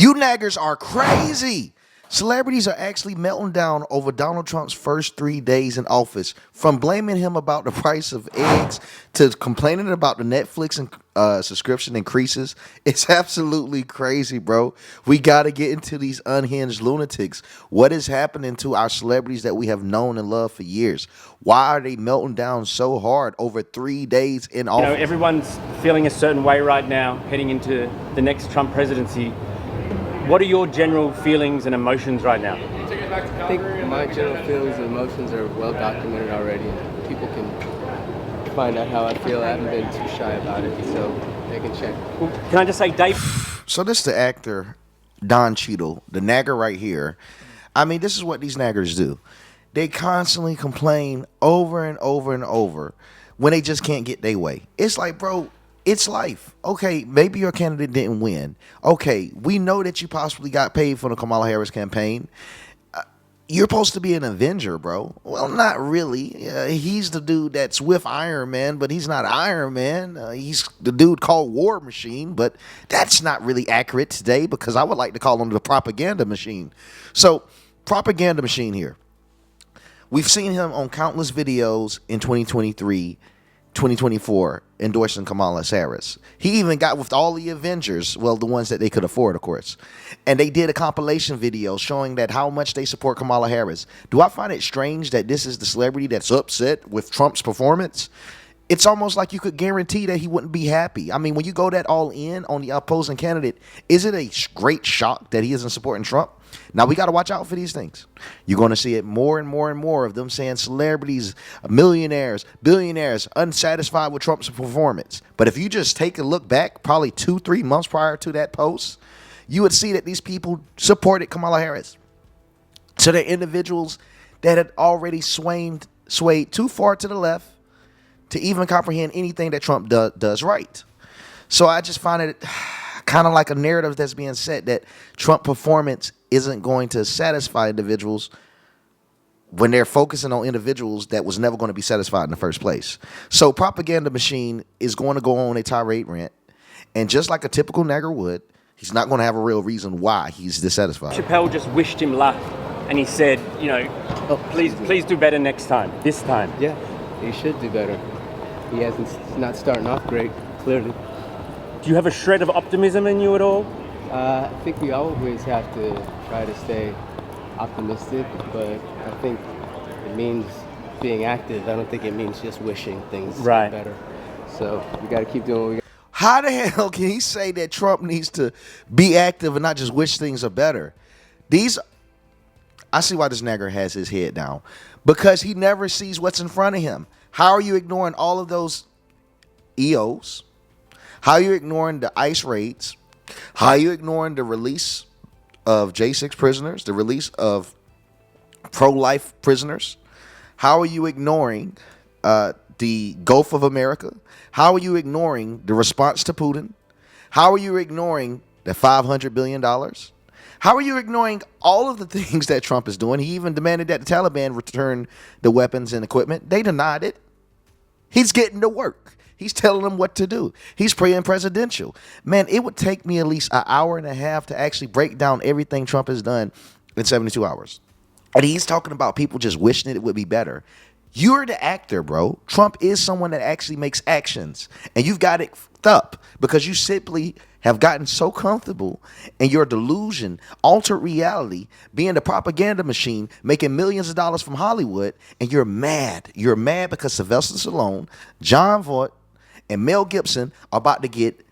You naggers are crazy. Celebrities are actually melting down over Donald Trump's first 3 days in office, from blaming him about the price of eggs to complaining about the Netflix and subscription increases. It's absolutely crazy, bro. We got to get into these unhinged lunatics. What is happening to our celebrities that we have known and loved for years? Why are they melting down so hard over 3 days in office? Everyone's feeling a certain way right now, heading into the next Trump presidency. What are your general feelings and emotions right now? I think my general feelings and emotions are well documented already, and people can find out how I feel. I haven't been too shy about it, so they can check. Well, can I just say, Dave? So this is the actor Don Cheadle, the nagger right here. I mean, this is what these naggers do. They constantly complain over and over and over when they just can't get their way. It's like, bro, it's life. Okay, maybe your candidate didn't win. Okay, we know that you possibly got paid for the Kamala Harris campaign. You're supposed to be an Avenger, bro. Well, not really. He's the dude that's with Iron Man, but he's not Iron Man. He's the dude called War Machine, but that's not really accurate today because I would like to call him the propaganda machine. So, propaganda machine here. We've seen him on countless videos in 2023, 2024, endorsing Kamala Harris. He even got with all the Avengers, well, the ones that they could afford, of course. And they did a compilation video showing that how much they support Kamala Harris. Do I find it strange that this is the celebrity that's upset with Trump's performance? It's almost like you could guarantee that he wouldn't be happy. I mean, when you go that all in on the opposing candidate, is it a great shock that he isn't supporting Trump? Now, we got to watch out for these things. You're going to see it more and more and more of them saying celebrities, millionaires, billionaires, unsatisfied with Trump's performance. But if you just take a look back, probably 2-3 months prior to that post, you would see that these people supported Kamala Harris. So they're individuals that had already swayed too far to the left to even comprehend anything that Trump does right. So I just find it kind of like a narrative that's being set that Trump performance isn't going to satisfy individuals when they're focusing on individuals that was never going to be satisfied in the first place. So propaganda machine is going to go on a tirade rant, and just like a typical nagger would, he's not going to have a real reason why he's dissatisfied. Chappelle just wished him luck, and he said, please do better next time, this time. Yeah, he should do better. He's not starting off great, clearly. Do you have a shred of optimism in you at all? I think we always have to try to stay optimistic, but I think it means being active. I don't think it means just wishing things to be better. So we got to keep doing what we got. How the hell can he say that Trump needs to be active and not just wish things are better? I see why this nagger has his head down, because he never sees what's in front of him. How are you ignoring all of those EOs? How are you ignoring the ICE raids? How are you ignoring the release of J6 prisoners, the release of pro-life prisoners? How are you ignoring the Gulf of America? How are you ignoring the response to Putin? How are you ignoring the $500 billion? How are you ignoring all of the things that Trump is doing? He even demanded that the Taliban return the weapons and equipment. They denied it. He's getting to work. He's telling them what to do. He's praying presidential. Man, it would take me at least an hour and a half to actually break down everything Trump has done in 72 hours. And he's talking about people just wishing it would be better. You're the actor, bro. Trump is someone that actually makes actions. And you've got it fucked up because you simply have gotten so comfortable in your delusion, altered reality, being the propaganda machine, making millions of dollars from Hollywood, and you're mad. You're mad because Sylvester Stallone, John Voight, and Mel Gibson are about to get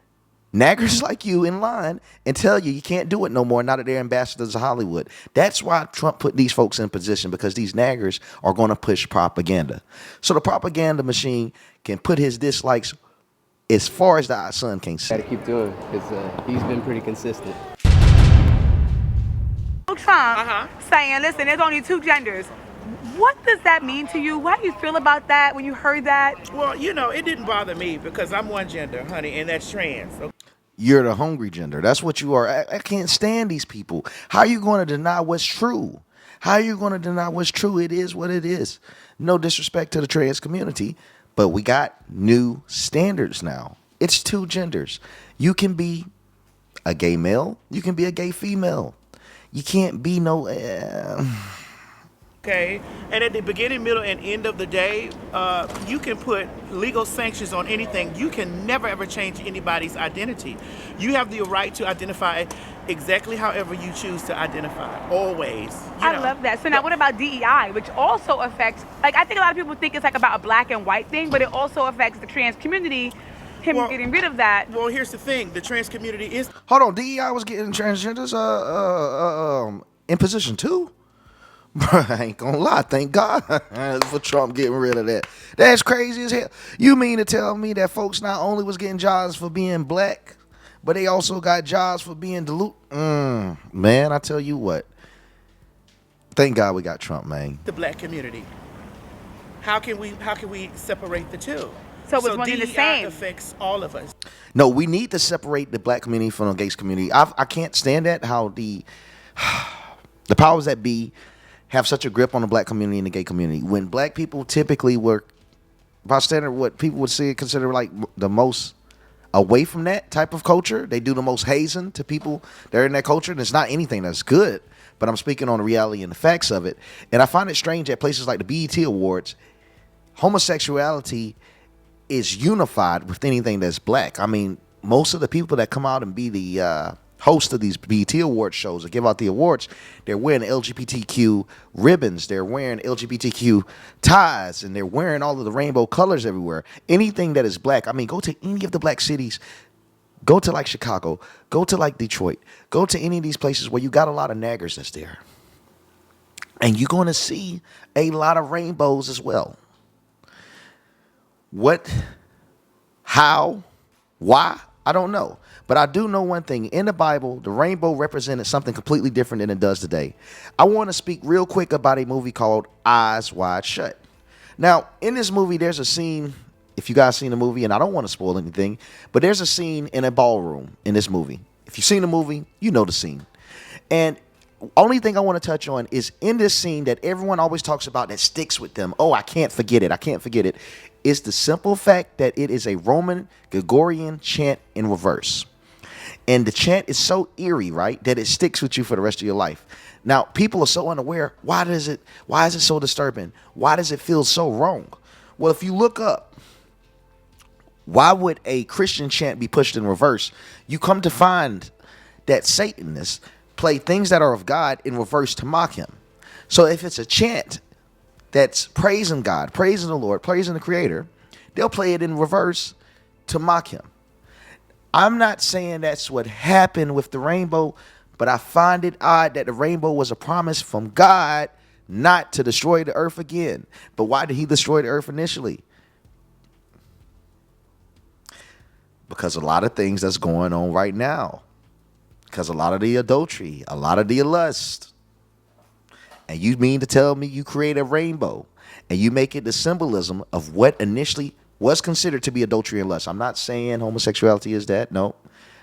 naggers like you in line and tell you can't do it no more now that they're ambassadors of Hollywood. That's why Trump put these folks in position, because these naggers are going to push propaganda. So the propaganda machine can put his dislikes as far as the sun can see. Got to keep doing it because he's been pretty consistent. Trump saying, listen, there's only two genders. What does that mean to you? How do you feel about that when you heard that? Well, it didn't bother me because I'm one gender, honey, and that's trans. Okay? You're the hungry gender. That's what you are. I can't stand these people. How are you going to deny what's true? How are you going to deny what's true? It is what it is. No disrespect to the trans community, but we got new standards now. It's two genders. You can be a gay male. You can be a gay female. You can't be no. Okay, and at the beginning, middle, and end of the day, you can put legal sanctions on anything. You can never ever change anybody's identity. You have the right to identify exactly however you choose to identify, always. I love that. So now what about DEI, which also affects, like, I think a lot of people think it's like about a black and white thing, but it also affects the trans community, getting rid of that. Well, here's the thing. The trans community is... Hold on, DEI was getting transgenders in position too? I ain't gonna lie, thank God for Trump getting rid of that. That's crazy as hell. You mean to tell me that folks not only was getting jobs for being black, but they also got jobs for being man, I tell you what. Thank God we got Trump, man. The black community. How can we separate the two? So it's one and the same. Affects all of us. No, we need to separate the black community from the gay community. I can't stand that, how the powers that be have such a grip on the black community and the gay community. When black people typically were, by standard, what people would consider like the most away from that type of culture, they do the most hazing to people that are in that culture, and it's not anything that's good, but I'm speaking on the reality and the facts of it. And I find it strange at places like the BET Awards, homosexuality is unified with anything that's black. I mean, most of the people that come out and be the host of these BET Awards shows or give out the awards, they're wearing LGBTQ ribbons, they're wearing LGBTQ ties, and they're wearing all of the rainbow colors everywhere. Anything that is black, I mean, go to any of the black cities, go to like Chicago, go to like Detroit, go to any of these places where you got a lot of naggers that's there. And you're going to see a lot of rainbows as well. What, how, why, I don't know. But I do know one thing. In the Bible, the rainbow represented something completely different than it does today. I want to speak real quick about a movie called Eyes Wide Shut. Now, in this movie, there's a scene, if you guys seen the movie, and I don't want to spoil anything, but there's a scene in a ballroom in this movie. If you've seen the movie, you know the scene. And only thing I want to touch on is in this scene that everyone always talks about that sticks with them. Oh, I can't forget it. I can't forget it. It's the simple fact that it is a Roman Gregorian chant in reverse. And the chant is so eerie, right, that it sticks with you for the rest of your life. Now, people are so unaware. Why is it so disturbing? Why does it feel so wrong? Well, if you look up, why would a Christian chant be pushed in reverse? You come to find that Satanists play things that are of God in reverse to mock him. So if it's a chant that's praising God, praising the Lord, praising the Creator, they'll play it in reverse to mock him. I'm not saying that's what happened with the rainbow, but I find it odd that the rainbow was a promise from God not to destroy the earth again. But why did he destroy the earth initially? Because a lot of things that's going on right now. Because a lot of the adultery, a lot of the lust. And you mean to tell me you create a rainbow and you make it the symbolism of what initially was considered to be adultery and lust. I'm not saying homosexuality is that. No.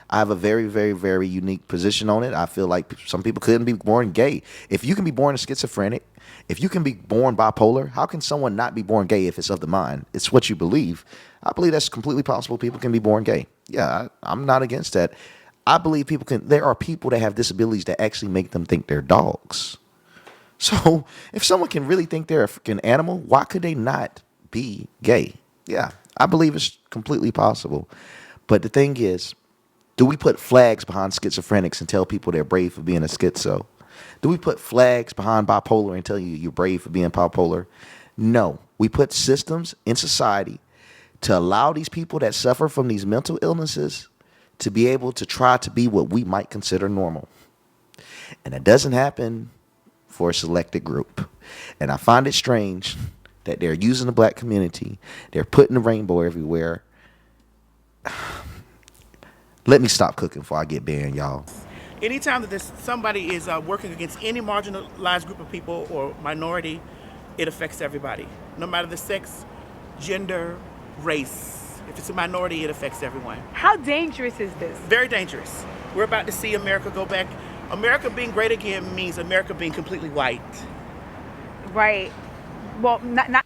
I have a very, very, very unique position on it. I feel like some people couldn't be born gay. If you can be born a schizophrenic, if you can be born bipolar, how can someone not be born gay if it's of the mind? It's what you believe. I believe that's completely possible. People can be born gay. Yeah, I'm not against that. I believe there are people that have disabilities that actually make them think they're dogs. So if someone can really think they're a freaking animal, why could they not be gay? Yeah, I believe it's completely possible. But the thing is, do we put flags behind schizophrenics and tell people they're brave for being a schizo? Do we put flags behind bipolar and tell you you're brave for being bipolar? No. We put systems in society to allow these people that suffer from these mental illnesses to be able to try to be what we might consider normal. And that doesn't happen for a selected group. And I find it strange that they're using the black community. They're putting the rainbow everywhere. Let me stop cooking before I get banned, y'all. Anytime that somebody is working against any marginalized group of people or minority, it affects everybody. No matter the sex, gender, race. If it's a minority, it affects everyone. How dangerous is this? Very dangerous. We're about to see America go back. America being great again means America being completely white. Right. Well, not.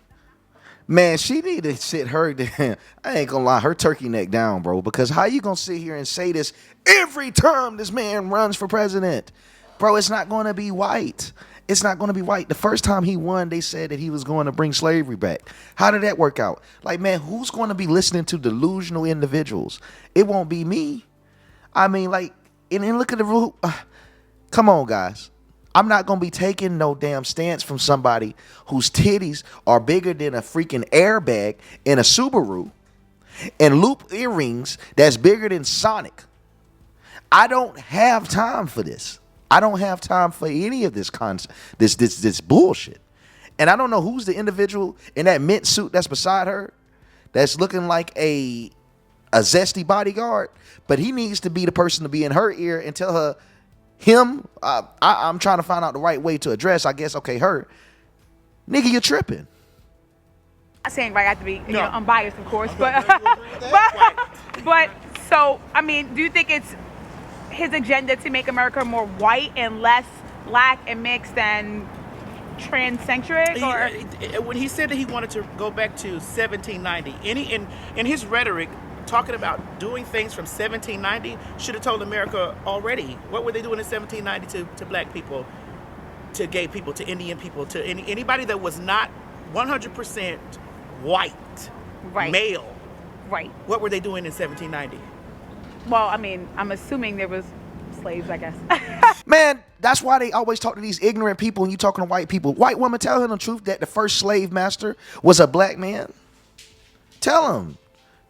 Man, she need to sit her damn, I ain't gonna lie, her turkey neck down, bro. Because how you gonna sit here and say this every time this man runs for president? Bro, it's not gonna be white. It's not gonna be white. The first time he won, they said that he was going to bring slavery back. How did that work out? Like, man, who's gonna be listening to delusional individuals? It won't be me. I mean, like, and look at the rule. Come on, guys. I'm not going to be taking no damn stance from somebody whose titties are bigger than a freaking airbag in a Subaru and loop earrings that's bigger than Sonic. I don't have time for this. I don't have time for any of this this bullshit. And I don't know who's the individual in that mint suit that's beside her that's looking like a zesty bodyguard, but he needs to be the person to be in her ear and tell her, I'm trying to find out the right way to address, I guess, okay, her. Nigga, you're tripping. Not saying right, I have to be you No. know, unbiased, of course, but so I mean, do you think it's his agenda to make America more white and less black and mixed and transcentric? Or When he said that he wanted to go back to 1790, in his rhetoric, talking about doing things from 1790, should have told America already. What were they doing in 1790 to black people, to gay people, to Indian people, to anybody that was not 100% white, Right. male? right. What were they doing in 1790? Well, I mean, I'm assuming there was slaves, I guess. Man, that's why they always talk to these ignorant people and you talking to white people. White woman, tell him the truth that the first slave master was a black man. Tell him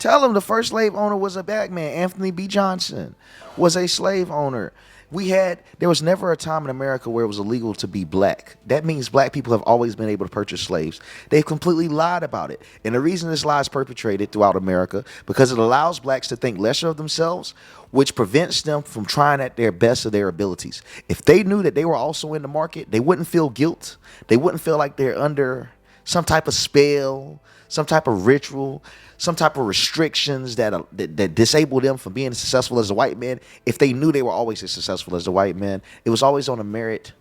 the first slave owner was a black man. Anthony B. Johnson was a slave owner. There was never a time in America where it was illegal to be black. That means black people have always been able to purchase slaves. They've completely lied about it. And the reason this lie is perpetrated throughout America, because it allows blacks to think lesser of themselves, which prevents them from trying at their best of their abilities. If they knew that they were also in the market, they wouldn't feel guilt. They wouldn't feel like they're under some type of spell, some type of ritual, some type of restrictions that disable them from being as successful as a white man. If they knew they were always as successful as the white man, it was always on the merit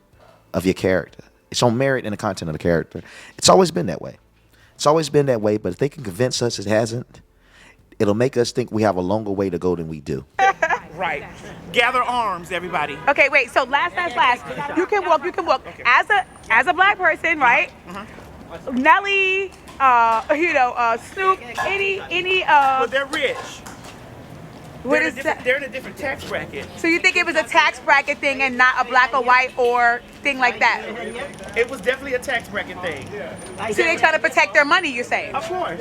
of your character. It's on merit and the content of the character. It's always been that way. It's always been that way, but if they can convince us it hasn't, it'll make us think we have a longer way to go than we do. Right. Gather arms, everybody. Okay, wait. So last. You can walk. Okay. As a black person, right? Nelly, Snoop, any. But they're rich. What is that? They're in a different tax bracket. So you think it was a tax bracket thing and not a black or white or thing like that? It was definitely a tax bracket thing. So they trying to protect their money, you're saying? Of course.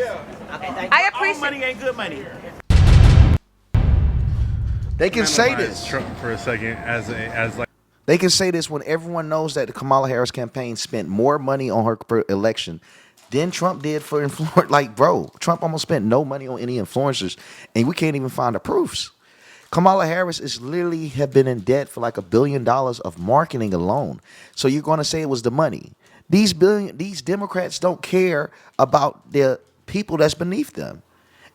I All appreciate. money ain't good money. They can say Analyze this. Trump for a second as like They can say this when everyone knows that the Kamala Harris campaign spent more money on her election than Trump did for influence. Like, bro, Trump almost spent no money on any influencers, and we can't even find the proofs. Kamala Harris is literally have been in debt for like $1 billion of marketing alone. So you're going to say it was the money. These Democrats don't care about the people that's beneath them.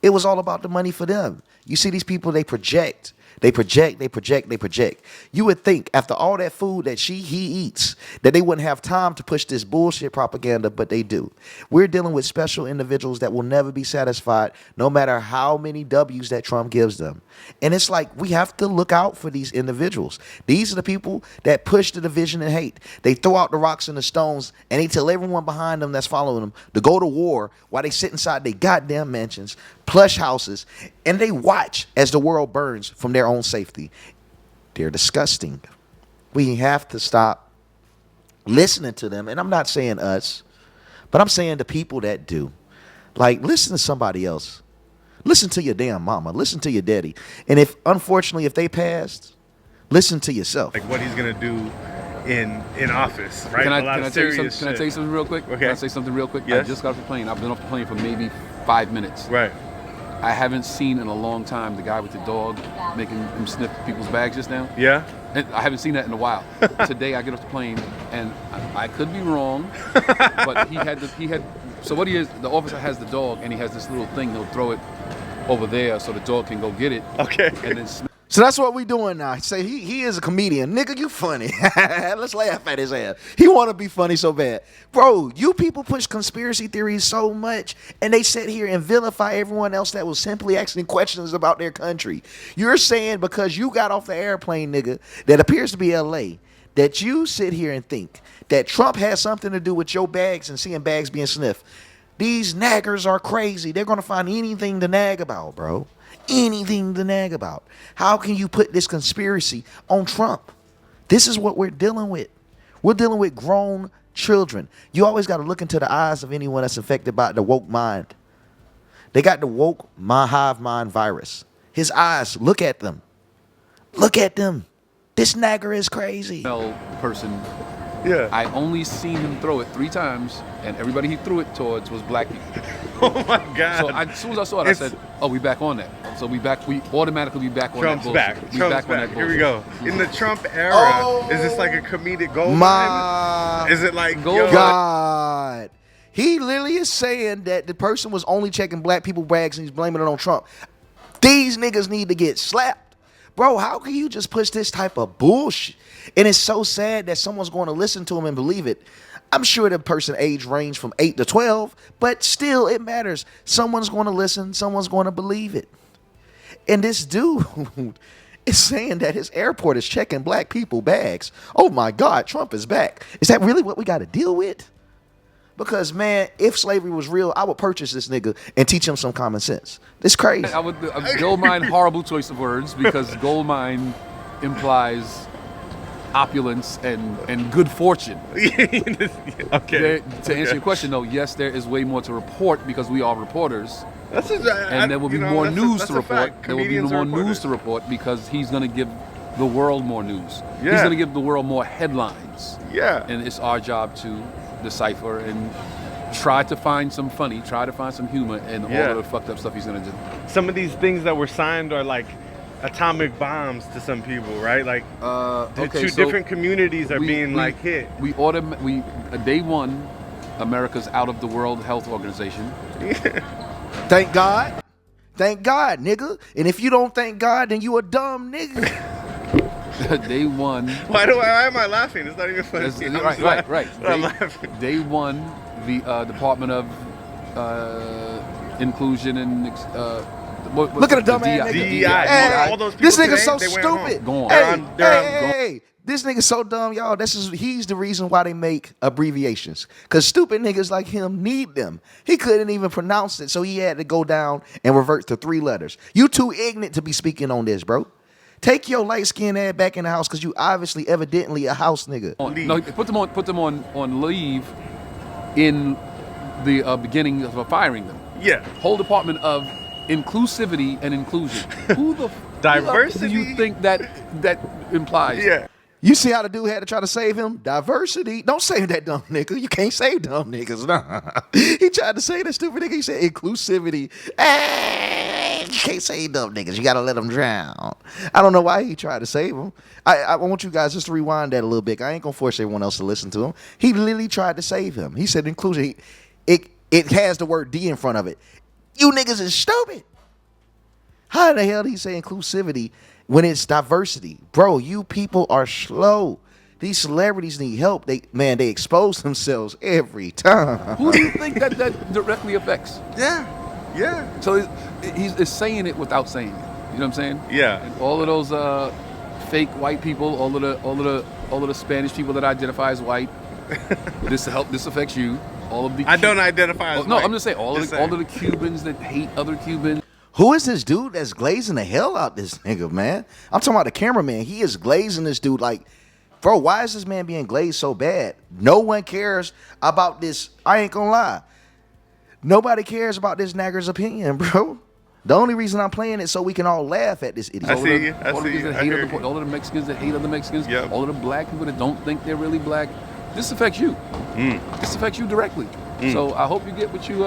It was all about the money for them. You see these people, they project. They project. You would think after all that food that he eats that they wouldn't have time to push this bullshit propaganda, but they do. We're dealing with special individuals that will never be satisfied no matter how many W's that Trump gives them. And it's like we have to look out for these individuals. These are the people that push the division and hate. They throw out the rocks and the stones and they tell everyone behind them that's following them to go to war while they sit inside their goddamn mansions, plush houses, and they watch as the world burns from their own safety. They're disgusting. We have to stop listening to them. And I'm not saying us, but I'm saying the people that do. Like, listen to somebody else. Listen to your damn mama. Listen to your daddy. And if, unfortunately, if they passed, listen to yourself. what he's gonna do in office, right? Can I, A lot can I of tell you serious something? Can I tell you shit. something real quick? Okay. Can I say something real quick? Yes. I just got off the plane. I've been off the plane for maybe 5 minutes. Right. I haven't seen in a long time the guy with the dog making him sniff people's bags just now. Yeah. And I haven't seen that in a while. Today I get off the plane and I could be wrong, but he had. So what he is, the officer has the dog and he has this little thing. He'll throw it over there so the dog can go get it. Okay. And then. So that's what we doing now. Say he is a comedian. Nigga, you funny. Let's laugh at his ass. He want to be funny so bad. Bro, you people push conspiracy theories so much, and they sit here and vilify everyone else that was simply asking questions about their country. You're saying because you got off the airplane, nigga, that appears to be LA, that you sit here and think that Trump has something to do with your bags and seeing bags being sniffed. These naggers are crazy. They're going to find anything to nag about, bro. Anything to nag about. How can you put this conspiracy on Trump? This is what we're dealing with. We're dealing with grown children. You always got to look into the eyes of anyone that's affected by the woke mind. They got the woke hive mind virus. His eyes, look at them. Look at them. This nagger is crazy. Person. Yeah. I only seen him throw it 3 times, and everybody he threw it towards was black people. Oh my God. So as soon as I saw it, I said, "Oh, we back on that." So we automatically back on Trump's that bullshit. back. Trump's back. Here we go. In the Trump era, is this like a comedic gold My mine? Is it like God? He literally is saying that the person was only checking black people bags and he's blaming it on Trump. These niggas need to get slapped. Bro, how can you just push this type of bullshit? And it's so sad that someone's going to listen to him and believe it. I'm sure the person age range from 8 to 12, but still it matters. Someone's going to listen. Someone's going to believe it. And this dude is saying that his airport is checking black people bags. Oh my God, Trump is back. Is that really what we got to deal with? Because, man, if slavery was real, I would purchase this nigga and teach him some common sense. It's crazy. I would gold mine, horrible choice of words, because gold mine implies opulence and good fortune. Okay. To answer your question, though, yes, there is way more to report because we are reporters. And there will be more news to report. There will be more news to report because he's going to give the world more news. Yeah. He's going to give the world more headlines. Yeah. And it's our job to decipher and try to find some funny, try to find some humor in all of the fucked up stuff he's going to do. Some of these things that were signed are like atomic bombs to some people, right? Like different communities are being hit. Day one, America's out of the World Health Organization. Thank God. Thank God, nigga. And if you don't thank God, then you a dumb nigga. Day one. Why am I laughing? It's not even funny. Right. I'm laughing. Day one, the Department of Inclusion and look at a dumb ass nigga. DEI. Hey, all those people this nigga today, so they went stupid. home. Hey, this nigga so dumb, y'all. He's the reason why they make abbreviations. Cause stupid niggas like him need them. He couldn't even pronounce it, so he had to go down and revert to 3 letters. You too ignorant to be speaking on this, bro. Take your light skinned ass back in the house, cause you obviously, evidently, a house nigga. No, put them on leave in the beginning of firing them. Yeah. Whole Department of Inclusivity and Inclusion. Who the Diversity? do you think that implies? Yeah. You see how the dude had to try to save him? Diversity. Don't save that dumb nigga. You can't save dumb niggas. Nah. He tried to say that stupid nigga. He said inclusivity. Hey, you can't save dumb niggas. You got to let them drown. I don't know why he tried to save him. I want you guys just to rewind that a little bit. I ain't going to force everyone else to listen to him. He literally tried to save him. He said inclusion. It has the word D in front of it. You niggas is stupid. How the hell did he say inclusivity when it's diversity? Bro, you people are slow. These celebrities need help. They expose themselves every time. Who do you think that directly affects? Yeah. So he's saying it without saying it. You know what I'm saying? Yeah. And all of those fake white people, all of the Spanish people that identify as white. This affects you. All of the I don't identify as no, white. I'm just saying all of the Cubans that hate other Cubans. Who is this dude that's glazing the hell out this nigga, man? I'm talking about the cameraman. He is glazing this dude like, bro, why is this man being glazed so bad? No one cares about this. I ain't gonna lie. Nobody cares about this nagger's opinion, bro. The only reason I'm playing it so we can all laugh at this idiot. I see you. All of the Mexicans that hate other Mexicans. Yep. All of the black people that don't think they're really black. This affects you. This affects you directly. So I hope you get what you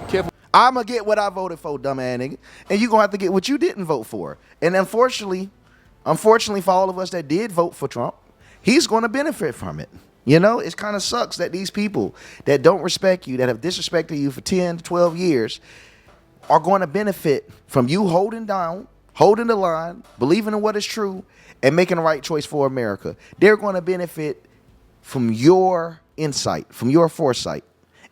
careful. I'm going to get what I voted for, dumbass nigga. And you're going to have to get what you didn't vote for. And unfortunately for all of us that did vote for Trump, he's going to benefit from it. You know, it kind of sucks that these people that don't respect you, that have disrespected you for 10 to 12 years, are going to benefit from you holding down holding the line, believing in what is true, and making the right choice for America. They're going to benefit from your insight, from your foresight.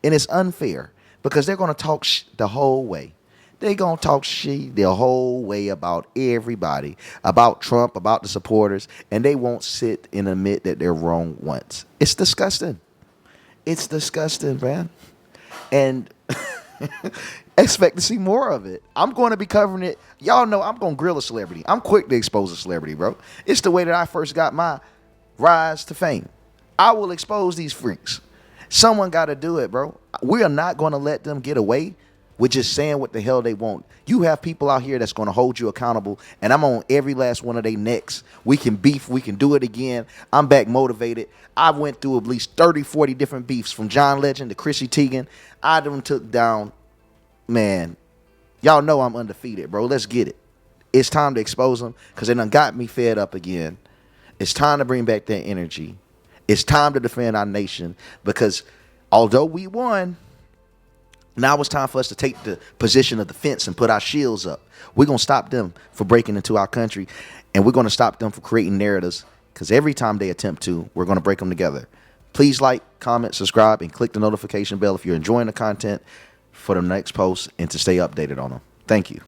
And it's unfair because they're going to talk the whole way. They're going to talk shit the whole way about everybody, about Trump, about the supporters, and they won't sit and admit that they're wrong once. It's disgusting. It's disgusting, man. And expect to see more of it. I'm going to be covering it. Y'all know I'm going to grill a celebrity. I'm quick to expose a celebrity, bro. It's the way that I first got my rise to fame. I will expose these freaks. Someone got to do it, bro. We are not going to let them get away with just saying what the hell they want. You have people out here that's going to hold you accountable, and I'm on every last one of their necks. We can beef. We can do it again. I'm back motivated. I went through at least 30, 40 different beefs from John Legend to Chrissy Teigen. I done took down, man, y'all know I'm undefeated, bro. Let's get it. It's time to expose them because they done got me fed up again. It's time to bring back that energy. It's time to defend our nation because although we won, now it's time for us to take the position of defense and put our shields up. We're going to stop them from breaking into our country, and we're going to stop them from creating narratives because every time they attempt to, we're going to break them together. Please like, comment, subscribe, and click the notification bell if you're enjoying the content for the next post and to stay updated on them. Thank you.